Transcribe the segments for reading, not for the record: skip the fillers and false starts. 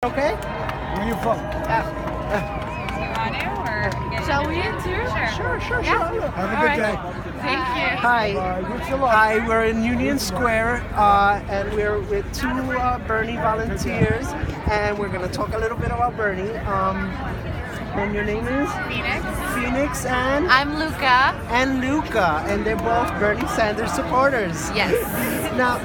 Okay? Where are you from? Shall we too? Sure. Have a good day. Thank you. Hi. What's your luck? Hi, we're in Union Square, and we're with two Bernie volunteers, and we're going to talk a little bit about Bernie. And your name is? Phoenix. Phoenix and? I'm Luca. And Luca, and they're both Bernie Sanders supporters. Yes. Now,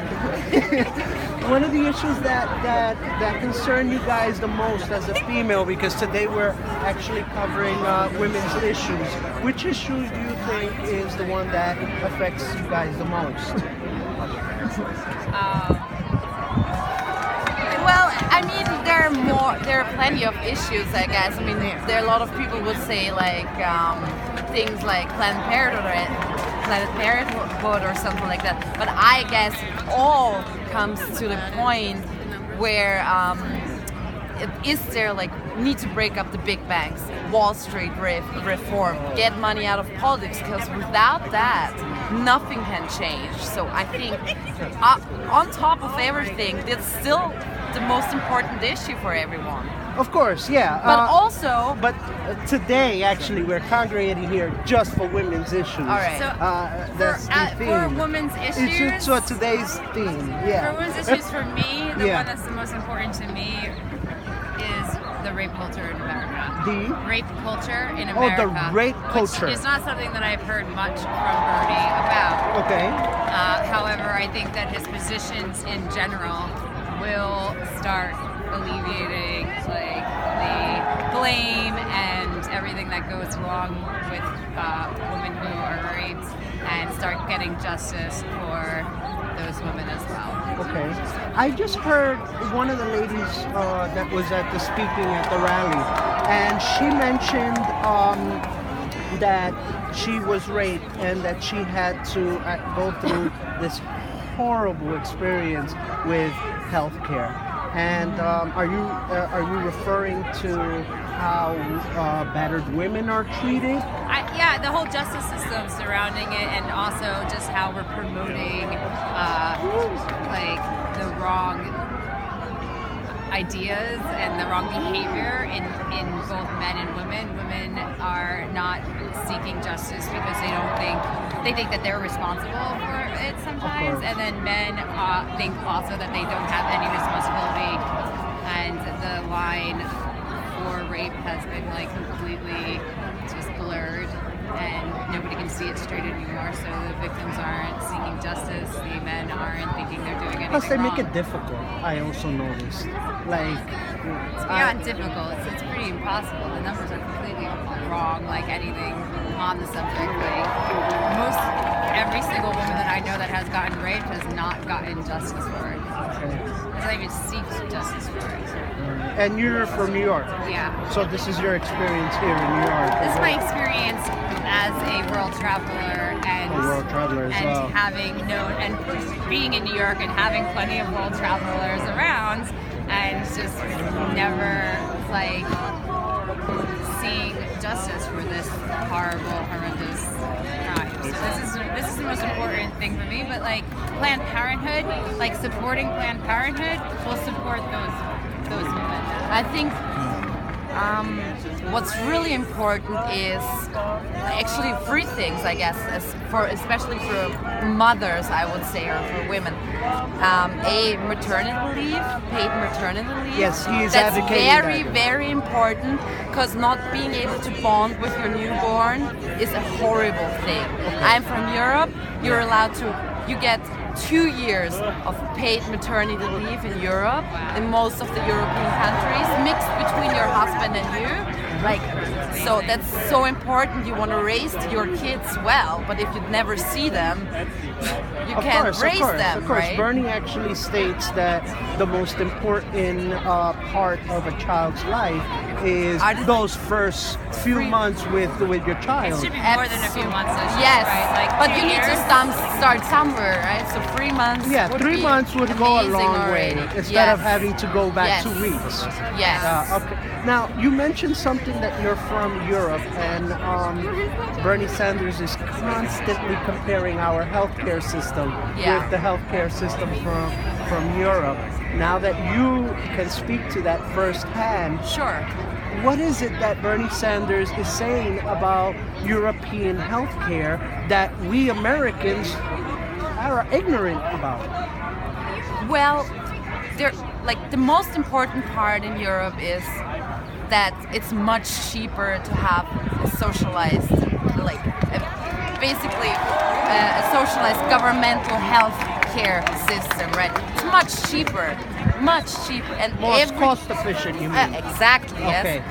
one of the issues that concern you guys the most as a female, because today we're actually covering women's issues. Which issues do you think is the one that affects you guys the most? Well, I mean, there are plenty of issues, I guess. I mean, there are a lot of people would say like things like Planned Parenthood or something like that. But I guess all comes to the point where is there like need to break up the big banks, Wall Street reform, get money out of politics, because without that nothing can change. So I think on top of everything, that's still the most important issue for everyone. Of course, yeah. But today, actually, we're congregating here just for women's issues. All right. So That's the theme. for women's issues, So today's theme, yeah. for women's issues, for me, the Yeah. one that's the most important to me is the rape culture in America. The Rape culture in Oh, America. the rape culture. Which is not something that I've heard much from Bernie about. okay. However, I think that his positions in general will start alleviating like the blame and everything that goes along with women who are raped, and start getting justice for those women as well. Okay. I just heard one of the ladies that was at the speaking at the rally, and she mentioned that she was raped and that she had to go through this horrible experience with healthcare. And are you referring to how battered women are treated? Yeah, the whole justice system surrounding it, and also just how we're promoting like the wrong ideas and the wrong behavior in both men and women. Women are not seeking justice because they think that they're responsible for it sometimes, and then men think also that they don't have any responsibility, and the line for rape has been like completely just blurred, and nobody can see it straight anymore. So the victims aren't seeking justice, the men aren't thinking they're doing anything Plus, they make wrong. it difficult. I also noticed. Like, It's beyond difficult. It's pretty impossible. The numbers are completely wrong, like anything on the subject. Like every single woman that I know that has gotten raped has not gotten justice for it. Has not even seeked justice for it. and you're from New York, Yeah. so this is your experience here in New York. This is my experience as a world traveler and A world traveler as well. having known and being in New York and having plenty of world travelers around, and just never like seeing justice for this horrible, horrendous crime. So this is the most important thing for me. But like Planned Parenthood, like supporting Planned Parenthood will support those women. I think what's really important is actually three things, I guess, especially for mothers, I would say, or for women. Maternity leave, paid maternity leave. Yes, he is That's advocating very, that. very important, because not being able to bond with your newborn is a horrible thing. I'm from Europe. You're allowed to, you get 2 years of paid maternity leave in Europe, in most of the European countries, mixed between your husband and you. Like, so that's so important. You want to raise your kids well, but if you never see them, you can't raise them, Of course. right? Bernie actually states that the most important part of a child's life is Are the- those first few months with your It child. should be more than a few months. Though, Yes, right? Like but 2 you need to years. start somewhere, right? So 3 months. Yeah, would 3 be months would go a amazing long already. way instead of Yes. having to go back Yes. 2 weeks. Yes. Okay. Now, you mentioned something that you're from Europe, and Bernie Sanders is constantly comparing our healthcare system Yeah. with the healthcare system from from Europe, now that you can speak to that firsthand, Sure. what is it that Bernie Sanders is saying about European healthcare that we Americans are ignorant about? Well, the most important part in Europe is that it's much cheaper to have a socialized, basically a socialized governmental health care system, right? It's much cheaper, and Most cost efficient, you mean? exactly, yes. Okay.